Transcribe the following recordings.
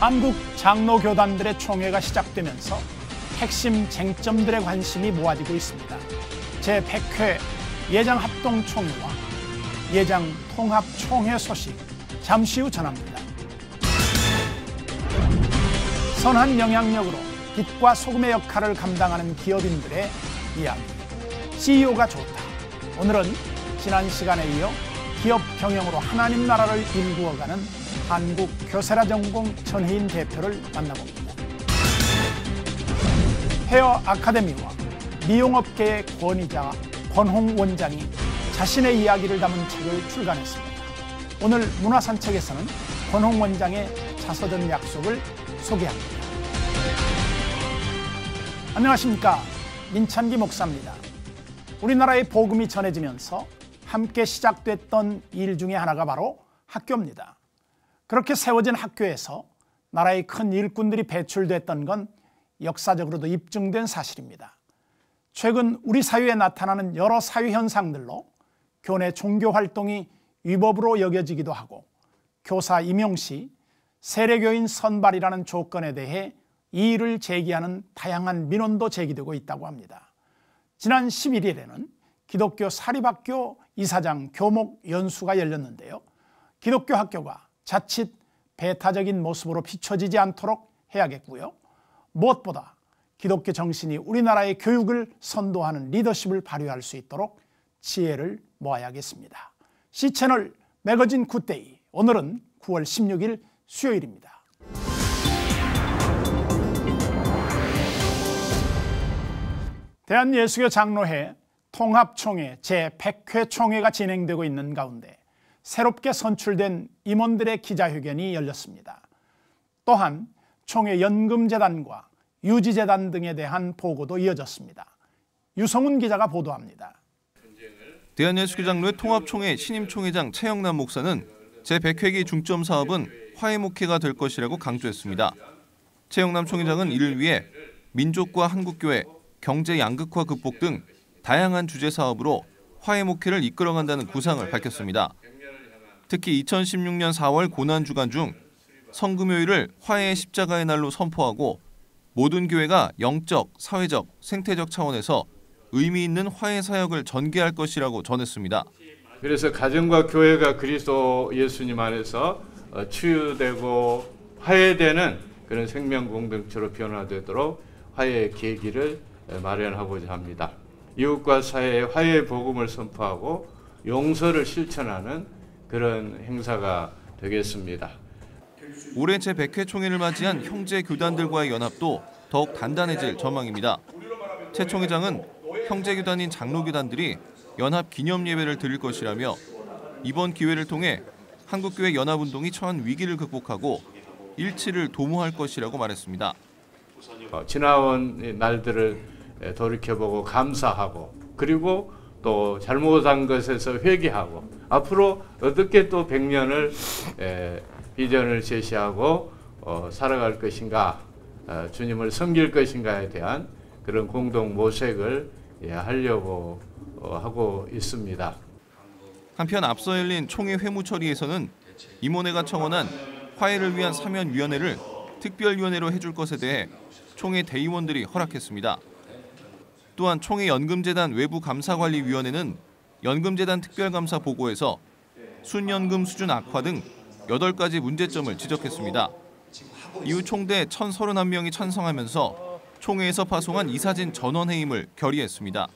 한국 장로교단들의 총회가 시작되면서 핵심 쟁점들의 관심이 모아지고 있습니다. 제100회 예장합동총회와 예장통합총회 소식 잠시 후 전합니다. 선한 영향력으로 빛과 소금의 역할을 감당하는 기업인들의 이야기. CEO가 좋다. 오늘은 지난 시간에 이어 기업 경영으로 하나님 나라를 일구어가는 한국교세라전공 전혜인 대표를 만나봅니다. 헤어 아카데미와 미용업계의 권위자 권홍 원장이 자신의 이야기를 담은 책을 출간했습니다. 오늘 문화산책에서는 권홍 원장의 자서전 약속을 소개합니다. 안녕하십니까, 민찬기 목사입니다. 우리나라의 복음이 전해지면서 함께 시작됐던 일 중에 하나가 바로 학교입니다. 그렇게 세워진 학교에서 나라의 큰 일꾼들이 배출됐던 건 역사적으로도 입증된 사실입니다. 최근 우리 사회에 나타나는 여러 사회 현상들로 교내 종교 활동이 위법으로 여겨지기도 하고, 교사 임용 시 세례교인 선발이라는 조건에 대해 이의를 제기하는 다양한 민원도 제기되고 있다고 합니다. 지난 11일에는 기독교 사립학교 이사장 교목 연수가 열렸는데요. 기독교 학교가 자칫 배타적인 모습으로 비춰지지 않도록 해야겠고요. 무엇보다 기독교 정신이 우리나라의 교육을 선도하는 리더십을 발휘할 수 있도록 지혜를 모아야겠습니다. C채널 매거진 굿데이, 오늘은 9월 16일 수요일입니다. 대한예수교 장로회 통합총회 제100회 총회가 진행되고 있는 가운데 새롭게 선출된 임원들의 기자회견이 열렸습니다. 또한 총회 연금재단과 유지재단 등에 대한 보고도 이어졌습니다. 유성훈 기자가 보도합니다. 대한예수교 장로회 통합총회 신임 총회장 최영남 목사는 제100회기 중점 사업은 화해 목회가 될 것이라고 강조했습니다. 최영남 총회장은 이를 위해 민족과 한국교회, 경제 양극화 극복 등 다양한 주제 사업으로 화해 목회를 이끌어간다는 구상을 밝혔습니다. 특히 2016년 4월 고난주간 중 성금요일을 화해의 십자가의 날로 선포하고 모든 교회가 영적, 사회적, 생태적 차원에서 의미 있는 화해 사역을 전개할 것이라고 전했습니다. 그래서 가정과 교회가 그리스도 예수님 안에서 치유되고 화해되는 그런 생명 공동체로 변화되도록 화해의 계기를 마련하고자 합니다. 이웃과 사회의 화해의 복음을 선포하고 용서를 실천하는 그런 행사가 되겠습니다. 올해 제100회 총회를 맞이한 형제 교단들과의 연합도 더욱 단단해질 전망입니다. 최 총회장은 형제 교단인 장로 교단들이 연합 기념 예배를 드릴 것이라며 이번 기회를 통해 한국교회 연합운동이 처한 위기를 극복하고 일치를 도모할 것이라고 말했습니다. 지나온 날들을 돌이켜보고 감사하고, 그리고 또 잘못한 것에서 회개하고, 앞으로 어떻게 또 100년을 비전을 제시하고 살아갈 것인가, 주님을 섬길 것인가에 대한 그런 공동 모색을 하려고 하고 있습니다. 한편 앞서 열린 총회 회무처리에서는 임원회가 청원한 화해를 위한 사면위원회를 특별위원회로 해줄 것에 대해 총회 대의원들이 허락했습니다. 또한 총회 연금재단 외부감사관리위원회는 연금재단 특별감사 보고에서 순연금 수준 악화 등 8가지 문제점을 지적했습니다. 이후 총대 1,031명이 찬성하면서 총회에서 파송한 이사진 전원회의를 결의했습니다.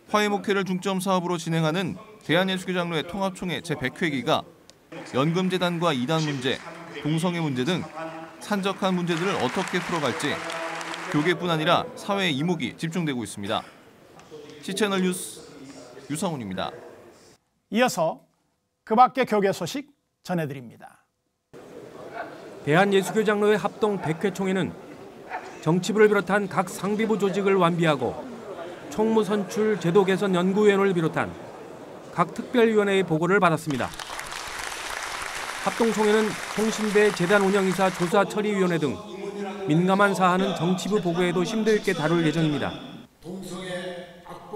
화해 목회를 중점 사업으로 진행하는 대한예수교 장로회 통합총회 제100회기가 연금재단과 이단 문제, 동성애 문제 등 산적한 문제들을 어떻게 풀어갈지 교계뿐 아니라 사회의 이목이 집중되고 있습니다. C채널 뉴스 유성훈입니다. 이어서 그 밖의 교계 소식 전해드립니다. 대한예수교 장로회 합동 100회 총회는 정치부를 비롯한 각 상비부 조직을 완비하고 총무 선출 제도 개선 연구위원회를 비롯한 각 특별위원회의 보고를 받았습니다. 합동총회는 통신대 재단 운영이사 조사 처리위원회 등 민감한 사안은 정치부 보고에도 심도 있게 다룰 예정입니다.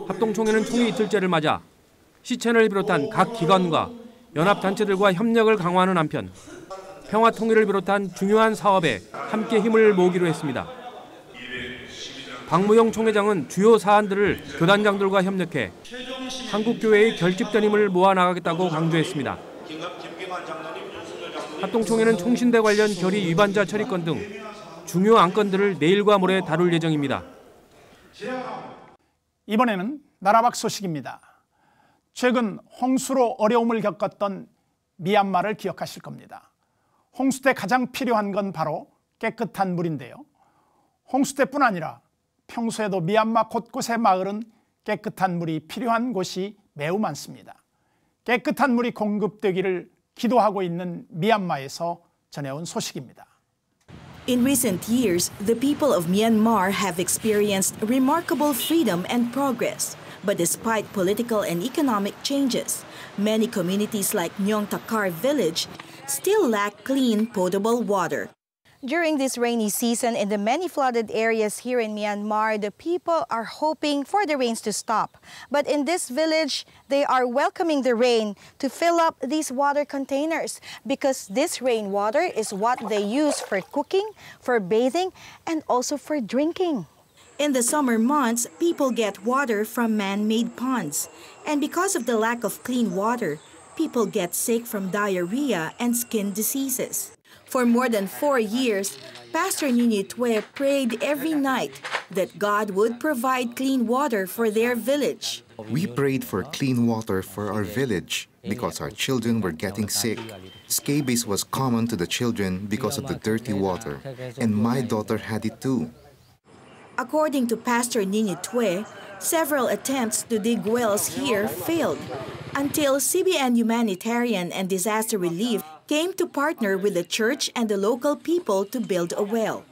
합동총회는 총회 이틀째를 맞아 C채널을 비롯한 각 기관과 연합단체들과 협력을 강화하는 한편 평화 통일을 비롯한 중요한 사업에 함께 힘을 모으기로 했습니다. 박무영 총회장은 주요 사안들을 교단장들과 협력해 한국교회의 결집된 힘을 모아나가겠다고 강조했습니다. 합동총회는 총신대 관련 결의 위반자 처리권 등 중요 안건들을 내일과 모레 다룰 예정입니다. 이번에는 나라 밖 소식입니다. 최근 홍수로 어려움을 겪었던 미얀마를 기억하실 겁니다. 홍수 때 가장 필요한 건 바로 깨끗한 물인데요. 홍수 때뿐 아니라 평소에도 미얀마 곳곳의 마을은 깨끗한 물이 필요한 곳이 매우 많습니다. 깨끗한 물이 공급되기를 기도하고 있는 미얀마에서 전해온 소식입니다. In recent years, the people of Myanmar have experienced remarkable freedom and progress. But despite political and economic changes, many communities like Nyong Takar village still lack clean, potable water. During this rainy season in the many flooded areas here in Myanmar, the people are hoping for the rains to stop. But in this village, they are welcoming the rain to fill up these water containers because this rainwater is what they use for cooking, for bathing, and also for drinking. In the summer months, people get water from man-made ponds. And because of the lack of clean water, people get sick from diarrhea and skin diseases. For more than 4 years, Pastor Nini Tue prayed every night that God would provide clean water for their village. We prayed for clean water for our village because our children were getting sick. Scabies was common to the children because of the dirty water, and my daughter had it too. According to Pastor Nini Tue, several attempts to dig wells here failed until CBN Humanitarian and Disaster Relief came to partner with the church and the local people to build a well.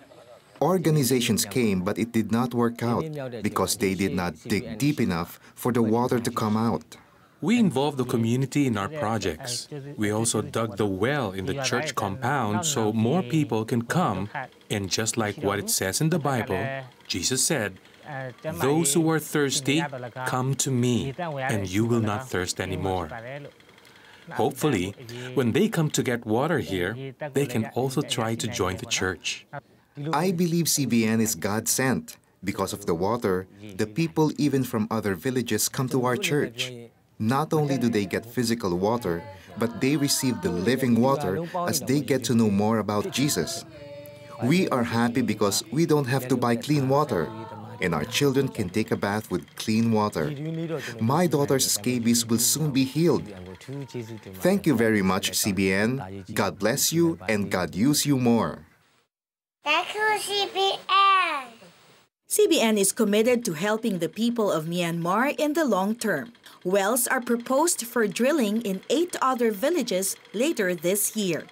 Organizations came, but it did not work out because they did not dig deep enough for the water to come out. We involved the community in our projects. We also dug the well in the church compound so more people can come, and just like what it says in the Bible, Jesus said, "Those who are thirsty, come to me, and you will not thirst anymore." Hopefully, when they come to get water here, they can also try to join the church. I believe CBN is God-sent. Because of the water, the people even from other villages come to our church. Not only do they get physical water, but they receive the living water as they get to know more about Jesus. We are happy because we don't have to buy clean water, and our children can take a bath with clean water. My daughter's scabies will soon be healed. Thank you very much, CBN. God bless you and God use you more. Thank you, CBN. CBN is committed to helping the people of Myanmar in the long term. Wells are proposed for drilling in 8 other villages later this year.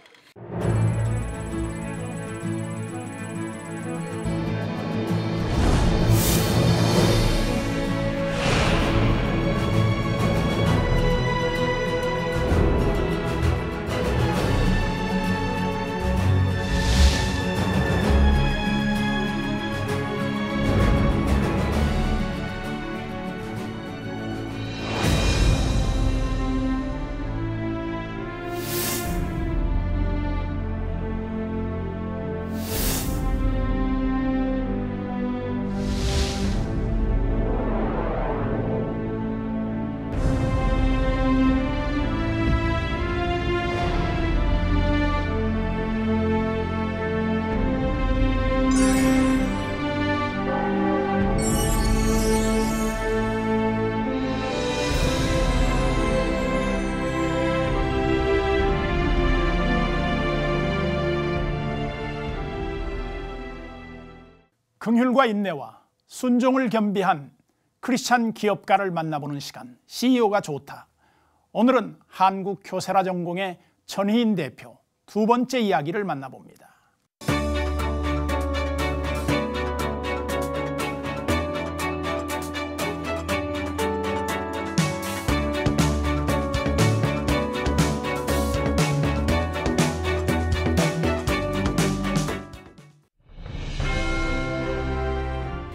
긍휼과 인내와 순종을 겸비한 크리스찬 기업가를 만나보는 시간, CEO가 좋다. 오늘은 한국교세라 전공의 전희인 대표 두 번째 이야기를 만나봅니다.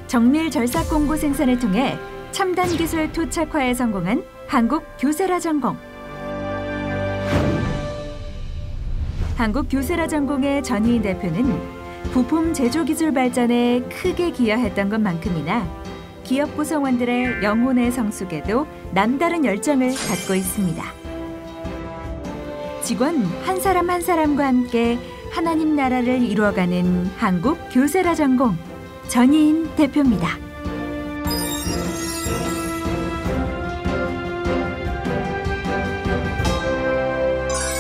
정밀 절삭 공구 생산을 통해 첨단 기술 토착화에 성공한 한국 교세라 전공. 한국교세라 전공의 전희인 대표는 부품 제조 기술 발전에 크게 기여했던 것만큼이나 기업 구성원들의 영혼의 성숙에도 남다른 열정을 갖고 있습니다. 직원 한 사람 한 사람과 함께 하나님 나라를 이루어가는 한국교세라 전공 전희인 대표입니다.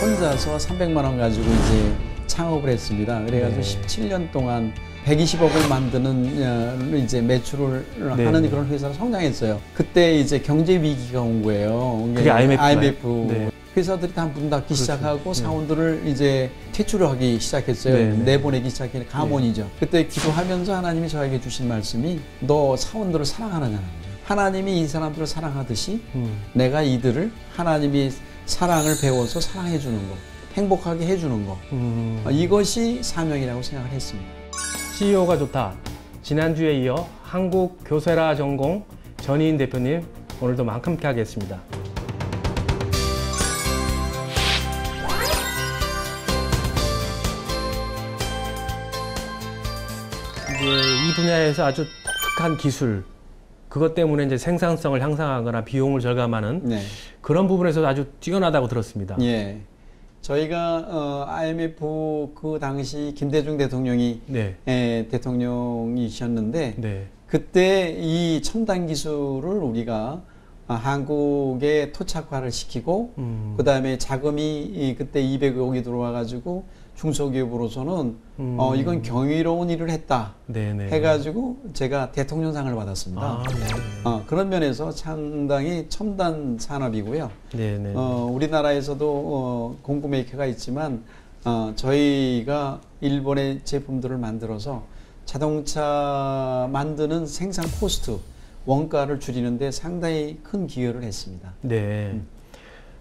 혼자서 300만 원 가지고 이제 창업을 했습니다. 그래가지고 17년 동안 120억을 만드는 이제 매출을 하는 그런 회사로 성장했어요. 그때 이제 경제 위기가 온 거예요. 그게 IMF. 네. 회사들이 다 문 닫기 시작하고 사원들을 이제 퇴출하기 시작했어요. 내보내기 시작했는데 감원이죠. 그때 기도하면서 하나님이 저에게 주신 말씀이 너 사원들을 사랑하느냐는 거죠. 하나님이 이 사람들을 사랑하듯이 내가 이들을 하나님이 사랑을 배워서 사랑해 주는 거, 행복하게 해주는 거, 이것이 사명이라고 생각을 했습니다. CEO가 좋다. 지난주에 이어 한국교세라 전공 전희인 대표님 오늘도 함께 하겠습니다. 이제 이 분야에서 아주 독특한 기술, 그것 때문에 이제 생산성을 향상하거나 비용을 절감하는 그런 부분에서 아주 뛰어나다고 들었습니다. 예. 저희가 IMF 그 당시 김대중 대통령이 대통령이셨는데 그때 이 첨단 기술을 우리가 한국에 토착화를 시키고 그 다음에 자금이 그때 200억이 들어와가지고 중소기업으로서는 이건 경이로운 일을 했다 해가지고 제가 대통령상을 받았습니다. 그런 면에서 상당히 첨단 산업이고요. 우리나라에서도 공구메이커가 있지만 저희가 일본의 제품들을 만들어서 자동차 만드는 생산 코스트 원가를 줄이는데 상당히 큰 기여를 했습니다. 네.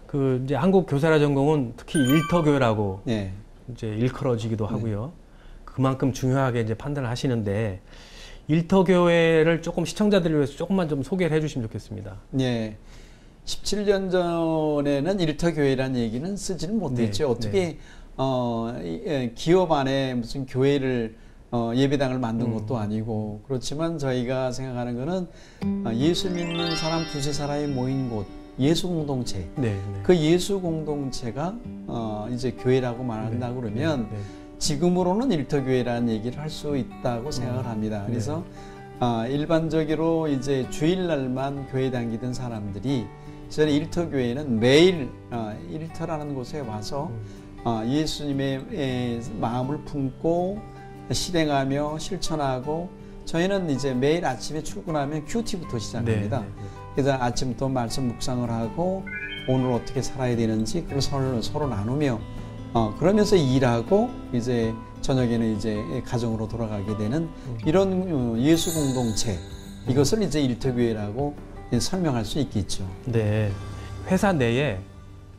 그 이제 한국교세라 전공은 특히 일터교회라고 이제 일컬어지기도 하고요. 그만큼 중요하게 이제 판단을 하시는데 일터교회를 조금 시청자들을 위해서 조금만 좀 소개를 해주시면 좋겠습니다. 네. 17년 전에는 일터교회라는 얘기는 쓰지는 못했죠. 어떻게 기업 안에 무슨 교회를 예배당을 만든 것도 아니고 그렇지만 저희가 생각하는 거는 예수 믿는 사람 두세 사람이 모인 곳 예수 공동체 그 예수 공동체가 이제 교회라고 말한다 그러면 지금으로는 일터교회라는 얘기를 할 수 있다고 생각을 합니다. 그래서 일반적으로 이제 주일날만 교회 다니던 사람들이 저는 일터교회는 매일 일터라는 곳에 와서 예수님의 마음을 품고 실행하며 실천하고 저희는 이제 매일 아침에 출근하면 큐티부터 시작합니다. 그래서 아침부터 말씀 묵상을 하고 오늘 어떻게 살아야 되는지 그걸 서로 나누며 그러면서 일하고 이제 저녁에는 이제 가정으로 돌아가게 되는 이런 예수 공동체 이것을 이제 일터교회라고 설명할 수 있겠죠. 네, 회사 내에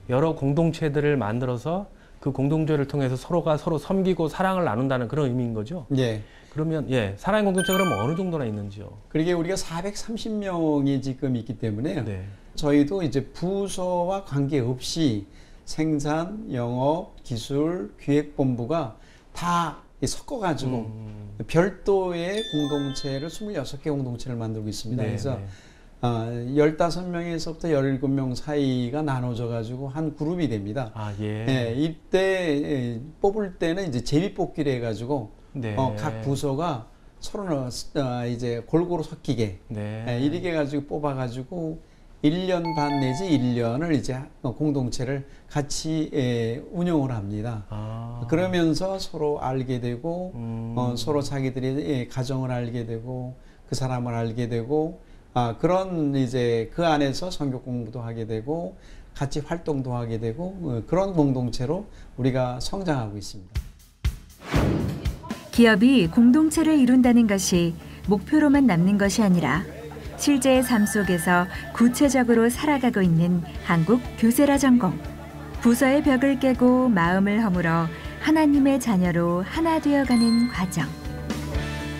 여러 공동체들을 만들어서 그 공동체를 통해서 서로가 서로 섬기고 사랑을 나눈다는 그런 의미인 거죠? 네. 그러면 사랑의 공동체가 그러면 어느 정도나 있는지요? 그러게 우리가 430명이 지금 있기 때문에 저희도 이제 부서와 관계없이 생산, 영업, 기술, 기획본부가 다 섞어가지고 별도의 공동체를 26개 공동체를 만들고 있습니다. 그래서 15명에서부터 17명 사이가 나눠져 가지고 한 그룹이 됩니다. 이때 뽑을 때는 이제 제비뽑기를 해가지고 각 부서가 서로 이제 골고루 섞이게 이렇게 해가지고 뽑아가지고 1년 반 내지 1년을 이제 공동체를 같이 운영을 합니다. 그러면서 서로 알게 되고 서로 자기들의 가정을 알게 되고 그 사람을 알게 되고 그런 이제 그 안에서 성경 공부도 하게 되고 같이 활동도 하게 되고 그런 공동체로 우리가 성장하고 있습니다. 기업이 공동체를 이룬다는 것이 목표로만 남는 것이 아니라 실제의 삶 속에서 구체적으로 살아가고 있는 한국교세라 전공. 부서의 벽을 깨고 마음을 허물어 하나님의 자녀로 하나 되어가는 과정.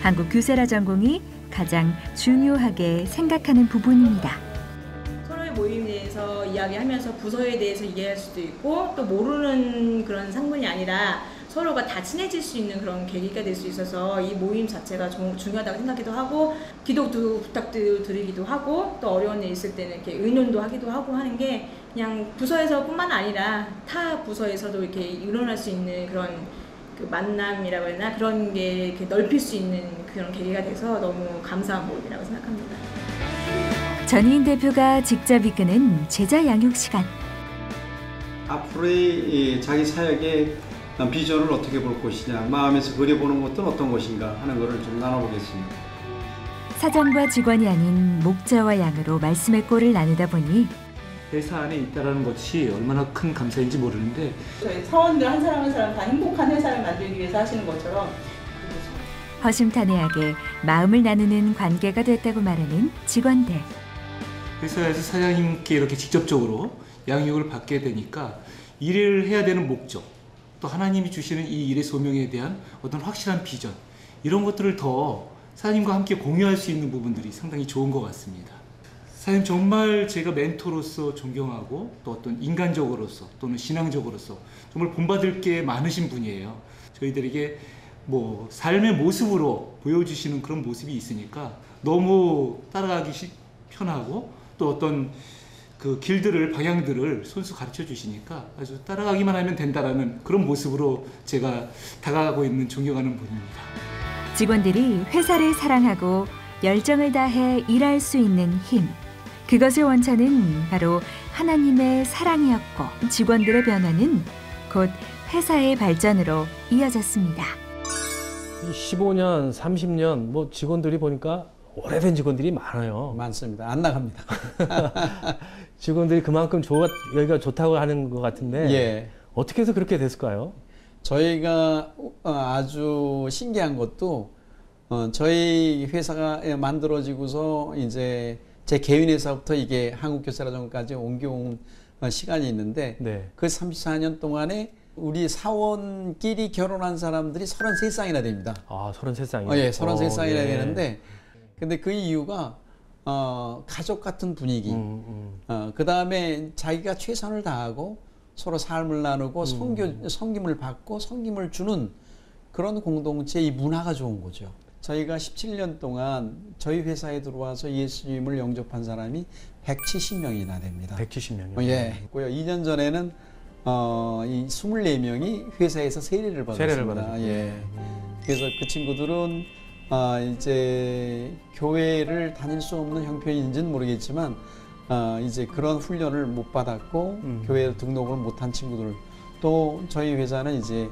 한국교세라 전공이 가장 중요하게 생각하는 부분입니다. 서로의 모임에 대해서 이야기하면서 부서에 대해서 이해할 수도 있고 또 모르는 그런 상분이 아니라 서로가 다 친해질 수 있는 그런 계기가 될 수 있어서 이 모임 자체가 중요하다고 생각하기도 하고 기도도 부탁도 드리기도 하고 또 어려운 일 있을 때는 이렇게 의논도 하기도 하고 하는 게 그냥 부서에서뿐만 아니라 타 부서에서도 이렇게 의논할 수 있는 그런 그 만남이라고 해야 되나 그런 게 이렇게 넓힐 수 있는 그런 계기가 돼서 너무 감사한 모임이라고 생각합니다. 전희인 대표가 직접 이끄는 제자 양육 시간. 앞으로의 자기 사역의 비전을 어떻게 볼 것이냐, 마음에서 그려보는 것은 어떤 것인가 하는 것을 좀 나눠보겠습니다. 사장과 직원이 아닌 목자와 양으로 말씀의 꼴을 나누다 보니 회사 안에 있다는 것이 얼마나 큰 감사인지 모르는데 저희 사원들 한 사람 한 사람 다 행복한 회사를 만들기 위해서 하시는 것처럼 허심탄회하게 마음을 나누는 관계가 됐다고 말하는 직원들. 회사에서 사장님께 이렇게 직접적으로 양육을 받게 되니까 일을 해야 되는 목적, 또 하나님이 주시는 이 일의 소명에 대한 어떤 확실한 비전, 이런 것들을 더 사장님과 함께 공유할 수 있는 부분들이 상당히 좋은 것 같습니다. 사장님 정말 제가 멘토로서 존경하고 또 어떤 인간적으로서 또는 신앙적으로서 정말 본받을 게 많으신 분이에요. 저희들에게 뭐 삶의 모습으로 보여주시는 그런 모습이 있으니까 너무 따라가기 편하고 또 어떤 그 길들을 방향들을 손수 가르쳐 주시니까 아주 따라가기만 하면 된다라는 그런 모습으로 제가 다가가고 있는 존경하는 분입니다. 직원들이 회사를 사랑하고 열정을 다해 일할 수 있는 힘. 그것의 원천은 바로 하나님의 사랑이었고 직원들의 변화는 곧 회사의 발전으로 이어졌습니다. 15년, 30년 뭐 직원들이 보니까 오래된 직원들이 많아요. 많습니다. 안 나갑니다. 직원들이 그만큼 여기가 좋다고 하는 것 같은데 예. 어떻게 해서 그렇게 됐을까요? 저희가 아주 신기한 것도 저희 회사가 만들어지고서 이제 제 개인 회사부터 이게 한국교사라전까지 옮겨온 시간이 있는데 네. 그 34년 동안에 우리 사원끼리 결혼한 사람들이 33쌍이나 됩니다. 아, 33쌍이요? 예, 33쌍이나 예. 되는데 근데 그 이유가 가족 같은 분위기, 그 다음에 자기가 최선을 다하고 서로 삶을 나누고 섬김을 받고 섬김을 주는 그런 공동체, 이 문화가 좋은 거죠. 저희가 17년 동안 저희 회사에 들어와서 예수님을 영접한 사람이 170명이나 됩니다. 170명이요? 예. 2년 전에는 이 24명이 회사에서 세례를 받았습니다. 예. 그래서 그 친구들은 이제 교회를 다닐 수 없는 형편인지는 모르겠지만 이제 그런 훈련을 못 받았고 교회에 등록을 못한 친구들, 또 저희 회사는 이제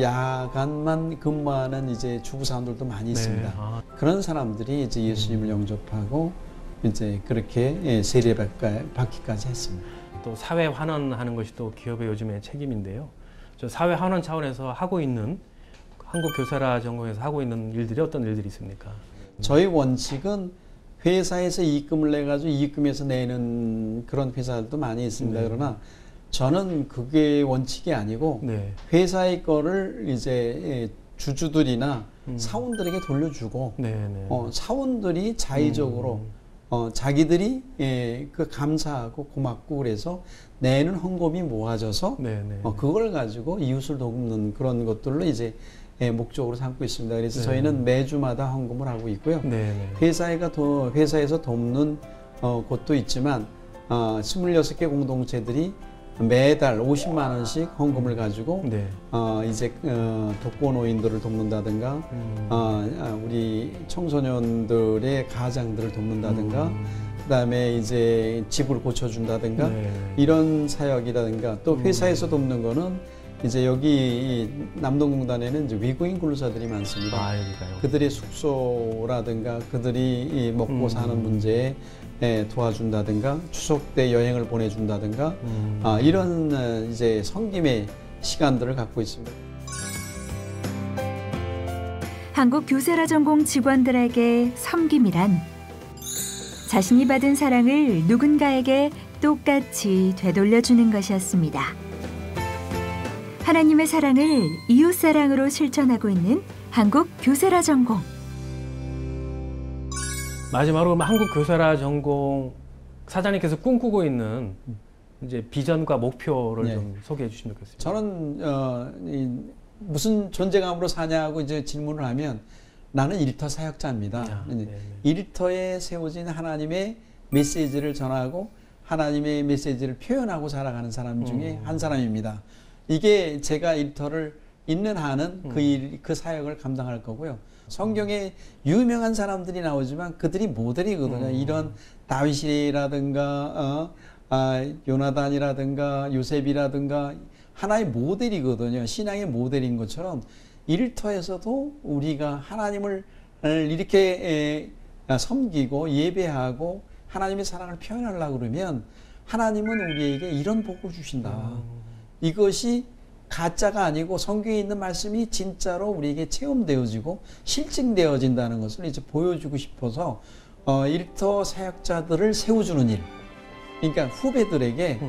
야간만 근무하는 이제 주부사원들도 많이 있습니다. 네. 아. 그런 사람들이 이제 예수님을 영접하고 이제 그렇게 세례 받기까지 했습니다. 또 사회 환원하는 것이 또 기업의 요즘의 책임인데요. 저 사회 환원 차원에서 하고 있는 한국교사라 전공에서 하고 있는 일들이 어떤 일들이 있습니까? 저희 원칙은 회사에서 이익금을 내가지고 이익금에서 내는 그런 회사들도 많이 있습니다. 네. 그러나 저는 그게 원칙이 아니고 네. 회사의 거를 이제 주주들이나 사원들에게 돌려주고 사원들이 자의적으로 자기들이 그 감사하고 고맙고 그래서 내는 헌금이 모아져서 그걸 가지고 이웃을 돕는 그런 것들로 이제 목적으로 삼고 있습니다. 그래서 네. 저희는 매주마다 헌금을 하고 있고요. 회사에서 돕는 곳도 있지만 26개 공동체들이 매달 50만 원씩 헌금을 가지고 이제 독거노인들을 돕는다든가 우리 청소년들의 가장들을 돕는다든가 그다음에 이제 집을 고쳐준다든가 이런 사역이라든가 또 회사에서 돕는 거는 이제 여기 남동공단에는 이제 외국인 근로자들이 많습니다. 그들의 숙소라든가 그들이 먹고 사는 문제에 도와준다든가 추석 때 여행을 보내준다든가 이런 이제 섬김의 시간들을 갖고 있습니다. 한국교사라 전공 직원들에게 섬김이란 자신이 받은 사랑을 누군가에게 똑같이 되돌려주는 것이었습니다. 하나님의 사랑을 이웃사랑으로 실천하고 있는 한국교사라 전공. 마지막으로 한국교사라 전공 사장님께서 꿈꾸고 있는 이제 비전과 목표를 네. 좀 소개해 주시면 좋겠습니다. 저는 무슨 존재감으로 사냐고 이제 질문을 하면 나는 일터 사역자입니다. 일터에 세워진 하나님의 메시지를 전하고 하나님의 메시지를 표현하고 살아가는 사람 중에 한 사람입니다. 이게 제가 일터를 있는 한은 그 사역을 감당할 거고요. 성경에 유명한 사람들이 나오지만 그들이 모델이거든요. 이런 다윗이라든가 요나단이라든가 요셉이라든가 하나의 모델이거든요. 신앙의 모델인 것처럼 일터에서도 우리가 하나님을 이렇게 섬기고 예배하고 하나님의 사랑을 표현하려고 그러면 하나님은 우리에게 이런 복을 주신다. 이것이 가짜가 아니고 성경에 있는 말씀이 진짜로 우리에게 체험되어지고 실증되어진다는 것을 이제 보여주고 싶어서 일터 사역자들을 세워주는 일. 그러니까 후배들에게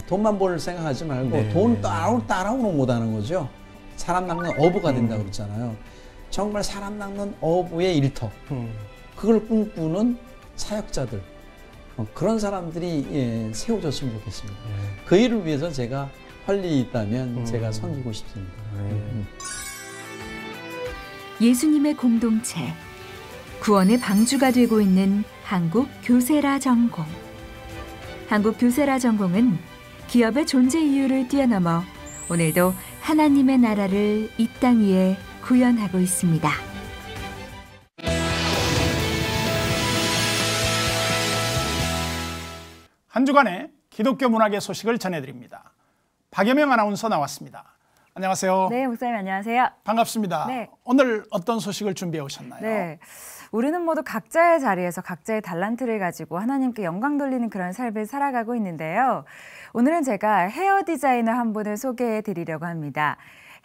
돈만 벌 생각하지 말고 네. 돈 따라오는 못하는 거죠. 사람 낚는 어부가 된다고 그랬잖아요. 정말 사람 낚는 어부의 일터. 그걸 꿈꾸는 사역자들. 그런 사람들이 세워졌으면 좋겠습니다. 그 일을 위해서 제가 할 일이 있다면 제가 섬기고 싶습니다. 예수님의 공동체, 구원의 방주가 되고 있는 한국 교세라 전공. 한국 교세라 전공은 기업의 존재 이유를 뛰어넘어 오늘도 하나님의 나라를 이 땅 위에 구현하고 있습니다. 한 주간의 기독교 문학의 소식을 전해드립니다. 박예명 아나운서 나왔습니다. 안녕하세요. 네, 목사님 안녕하세요. 반갑습니다. 네. 오늘 어떤 소식을 준비해 오셨나요? 네, 우리는 모두 각자의 자리에서 각자의 달란트를 가지고 하나님께 영광 돌리는 그런 삶을 살아가고 있는데요. 오늘은 제가 헤어 디자이너 한 분을 소개해 드리려고 합니다.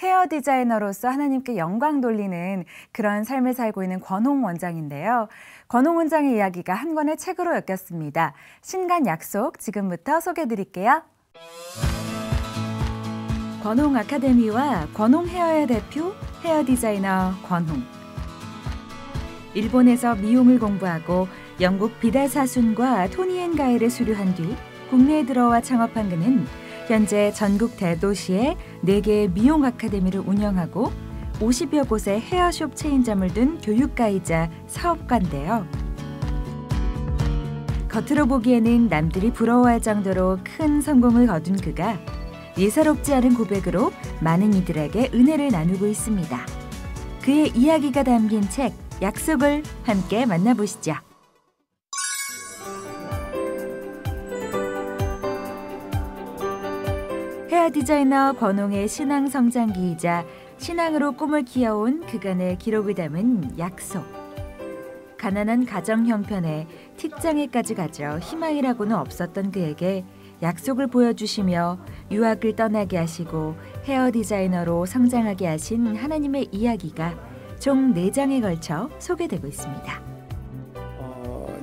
헤어 디자이너로서 하나님께 영광 돌리는 그런 삶을 살고 있는 권홍 원장인데요. 권홍 원장의 이야기가 한 권의 책으로 엮였습니다. 신간 약속, 지금부터 소개해 드릴게요. 권홍 아카데미와 권홍 헤어의 대표 헤어 디자이너 권홍. 일본에서 미용을 공부하고 영국 비달 사순과 토니 앤 가일을 수료한 뒤 국내에 들어와 창업한 그는 현재 전국 대도시에 4개의 미용 아카데미를 운영하고 50여 곳의 헤어숍 체인점을 둔 교육가이자 사업가인데요. 겉으로 보기에는 남들이 부러워할 정도로 큰 성공을 거둔 그가 예사롭지 않은 고백으로 많은 이들에게 은혜를 나누고 있습니다. 그의 이야기가 담긴 책 약속을 함께 만나보시죠. 헤어 디자이너 권홍의 신앙 성장기이자 신앙으로 꿈을 키워온 그간의 기록을 담은 약속. 가난한 가정 형편에 직장에까지 가져 희망이라고는 없었던 그에게 약속을 보여주시며 유학을 떠나게 하시고 헤어 디자이너로 성장하게 하신 하나님의 이야기가 총 4장에 걸쳐 소개되고 있습니다.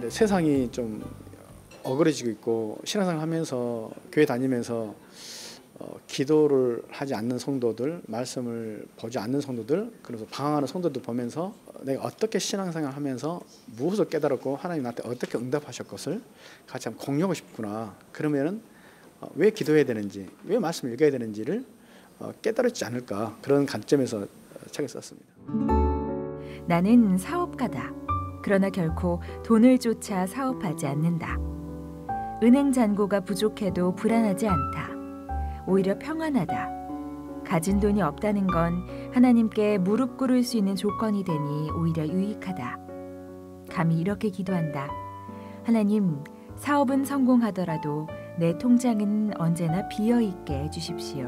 세상이 좀 어그러지고 있고 신앙생활 하면서 교회 다니면서 기도를 하지 않는 성도들, 말씀을 보지 않는 성도들, 그래서 방황하는 성도들 보면서 내가 어떻게 신앙생활 하면서 무엇을 깨달았고 하나님 나한테 어떻게 응답하실 것을 같이 한번 공유하고 싶구나. 그러면은 왜 기도해야 되는지, 왜 말씀을 읽어야 되는지를 깨달았지 않을까, 그런 관점에서 책을 썼습니다. 나는 사업가다. 그러나 결코 돈을 쫓아 사업하지 않는다. 은행 잔고가 부족해도 불안하지 않다. 오히려 평안하다. 가진 돈이 없다는 건 하나님께 무릎 꿇을 수 있는 조건이 되니 오히려 유익하다. 감히 이렇게 기도한다. 하나님, 사업은 성공하더라도 내 통장은 언제나 비어있게 해주십시오.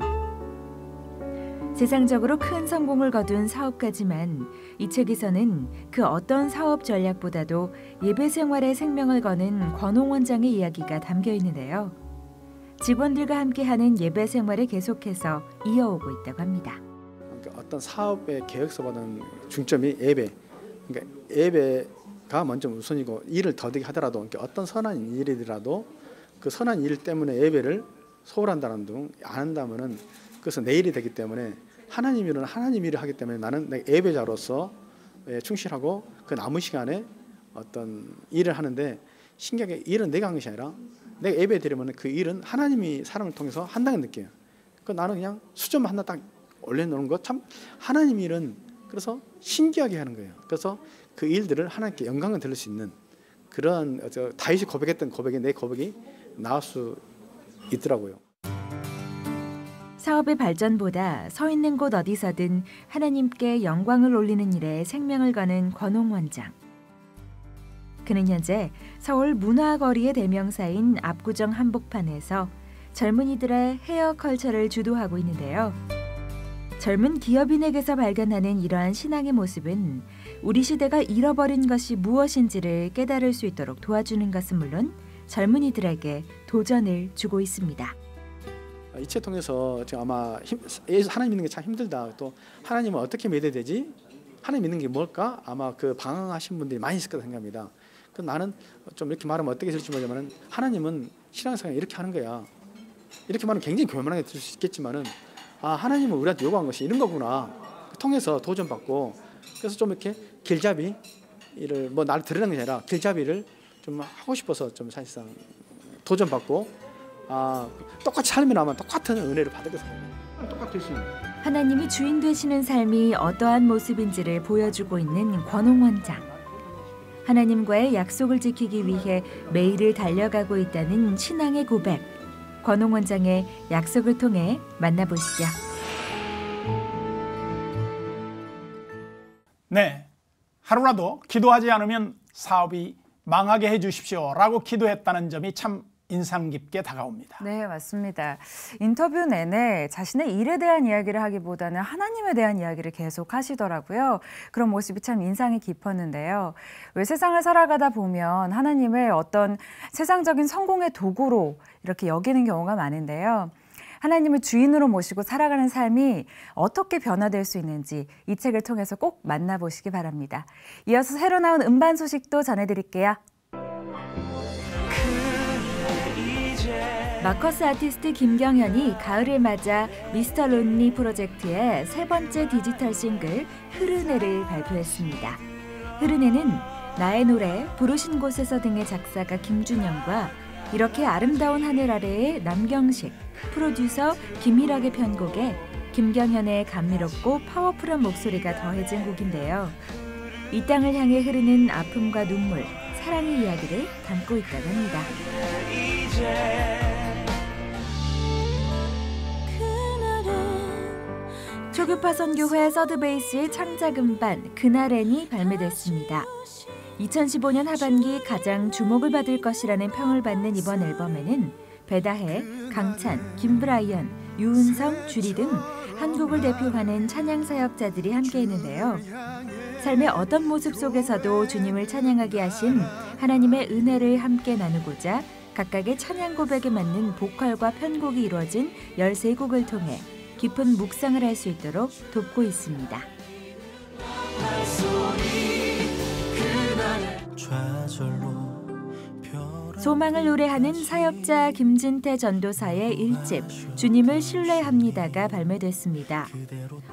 세상적으로 큰 성공을 거둔 사업가지만 이 책에서는 그 어떤 사업 전략보다도 예배 생활에 생명을 거는 권홍 원장의 이야기가 담겨 있는데요. 직원들과 함께하는 예배 생활을 계속해서 이어오고 있다고 합니다. 그러니까 어떤 사업의 계획서보다는 중점이 예배. 그러니까 예배가 먼저 우선이고 일을 더디게 하더라도, 그러니까 어떤 선한 일이라도 그 선한 일 때문에 예배를 소홀한다는 등 안 한다면은 그것은 내 일이 되기 때문에 하나님 일은 하나님 일을 하기 때문에 나는 내 예배자로서 충실하고 그 남은 시간에 어떤 일을 하는데, 신기하게 일은 내가 한 것이 아니라 내가 예배 드리면 그 일은 하나님이 사람을 통해서 한다는 느껴요. 그 나는 그냥 수점 하나 딱 올려놓은 거 참 하나님 일은 그래서 신기하게 하는 거예요. 그래서 그 일들을 하나님께 영광을 들을 수 있는 그런 다윗이 고백했던 고백이 내 고백이 나올 수 있더라고요. 사업의 발전보다 서 있는 곳 어디서든 하나님께 영광을 올리는 일에 생명을 거는 권홍 원장. 그는 현재 서울 문화거리의 대명사인 압구정 한복판에서 젊은이들의 헤어 컬처를 주도하고 있는데요. 젊은 기업인에게서 발견하는 이러한 신앙의 모습은 우리 시대가 잃어버린 것이 무엇인지를 깨달을 수 있도록 도와주는 것은 물론 젊은이들에게 도전을 주고 있습니다. 이 책 통해서 제가 아마 하나님 믿는 게 참 힘들다. 또 하나님을 어떻게 믿어야 되지? 하나님 믿는 게 뭘까? 아마 그 방황하신 분들이 많이 있을 거라 생각합니다. 그 나는 좀 이렇게 말하면 어떻게 될지 모르지만은 하나님은 신앙생활 이렇게 하는 거야. 이렇게 말하면 굉장히 교만하게 들을 수 있겠지만은 아 하나님은 우리한테 요구한 것이 이런 거구나. 통해서 도전받고 그래서 좀 이렇게 길잡이 일을 뭐 나를 드리는 게 아니라 길잡이를 좀 하고 싶어서 좀 사실상 도전받고 똑같이 살면 아마 똑같은 은혜를 받을 것을 똑같을 수 있는. 하나님이 주인 되시는 삶이 어떠한 모습인지를 보여주고 있는 권홍 원장. 하나님과의 약속을 지키기 위해 매일을 달려가고 있다는 신앙의 고백. 권홍 원장의 약속을 통해 만나보시죠. 네, 하루라도 기도하지 않으면 사업이 망하게 해주십시오라고 기도했다는 점이 참 인상 깊게 다가옵니다. 네, 맞습니다. 인터뷰 내내 자신의 일에 대한 이야기를 하기보다는 하나님에 대한 이야기를 계속 하시더라고요. 그런 모습이 참 인상이 깊었는데요. 왜 세상을 살아가다 보면 하나님을 어떤 세상적인 성공의 도구로 이렇게 여기는 경우가 많은데요. 하나님을 주인으로 모시고 살아가는 삶이 어떻게 변화될 수 있는지 이 책을 통해서 꼭 만나보시기 바랍니다. 이어서 새로 나온 음반 소식도 전해드릴게요. 마커스 아티스트 김경현이 가을을 맞아 미스터 론리 프로젝트의 세 번째 디지털 싱글 흐르네를 발표했습니다. 흐르네는 나의 노래 부르신 곳에서 등의 작사가 김준영과 이렇게 아름다운 하늘 아래의 남경식, 프로듀서 김희락의 편곡에 김경현의 감미롭고 파워풀한 목소리가 더해진 곡인데요. 이 땅을 향해 흐르는 아픔과 눈물, 사랑의 이야기를 담고 있다고 합니다. 초교파 선교회 서드베이스의 창작 음반 그날엔이 발매됐습니다. 2015년 하반기 가장 주목을 받을 것이라는 평을 받는 이번 앨범에는 배다해, 강찬, 김브라이언, 유은성, 주리 등 한국을 대표하는 찬양 사역자들이 함께했는데요. 삶의 어떤 모습 속에서도 주님을 찬양하게 하신 하나님의 은혜를 함께 나누고자 각각의 찬양 고백에 맞는 보컬과 편곡이 이루어진 13곡을 통해 깊은 묵상을 할 수 있도록 돕고 있습니다. 소망을 노래하는 사역자 김진태 전도사의 1집 주님을 신뢰합니다가 발매됐습니다.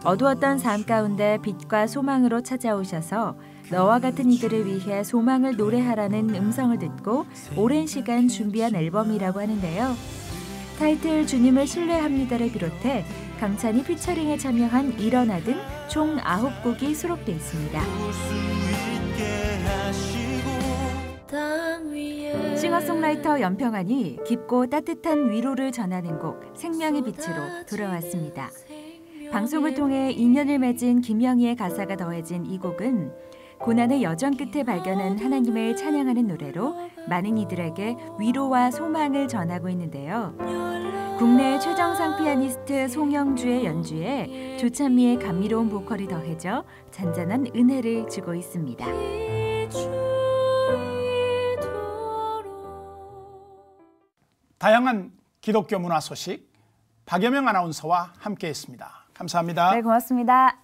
어두웠던 삶 가운데 빛과 소망으로 찾아오셔서 너와 같은 이들을 위해 소망을 노래하라는 음성을 듣고 오랜 시간 준비한 앨범이라고 하는데요. 타이틀 주님을 신뢰합니다를 비롯해 강찬이 피처링에 참여한 일어나 등 총 9곡이 수록돼 있습니다. 싱어송라이터 연평안이 깊고 따뜻한 위로를 전하는 곡 생명의 빛으로 돌아왔습니다. 방송을 통해 인연을 맺은 김영희의 가사가 더해진 이 곡은 고난의 여정 끝에 발견한 하나님을 찬양하는 노래로 많은 이들에게 위로와 소망을 전하고 있는데요. 국내 최정상 피아니스트 송영주의 연주에 조찬미의 감미로운 보컬이 더해져 잔잔한 은혜를 주고 있습니다. 다양한 기독교 문화 소식 박여명 아나운서와 함께했습니다. 감사합니다. 네, 고맙습니다.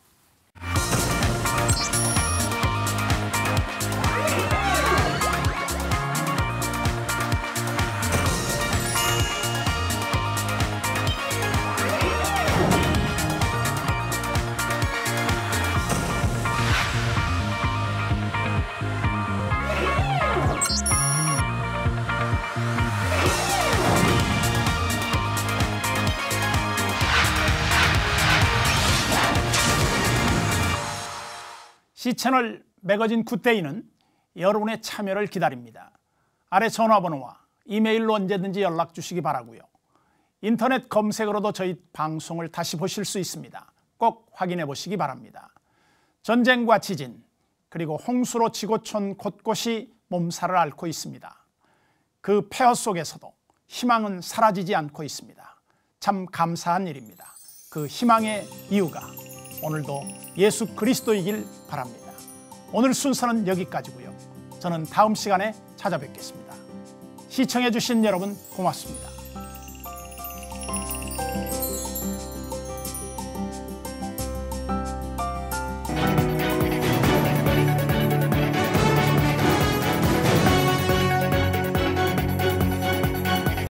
C채널 매거진 굿데이는 여러분의 참여를 기다립니다. 아래 전화번호와 이메일로 언제든지 연락 주시기 바라고요. 인터넷 검색으로도 저희 방송을 다시 보실 수 있습니다. 꼭 확인해 보시기 바랍니다. 전쟁과 지진 그리고 홍수로 지구촌 곳곳이 몸살을 앓고 있습니다. 그 폐허 속에서도 희망은 사라지지 않고 있습니다. 참 감사한 일입니다. 그 희망의 이유가 오늘도 예수 그리스도이길 바랍니다. 오늘 순서는 여기까지고요. 저는 다음 시간에 찾아뵙겠습니다. 시청해 주신 여러분 고맙습니다.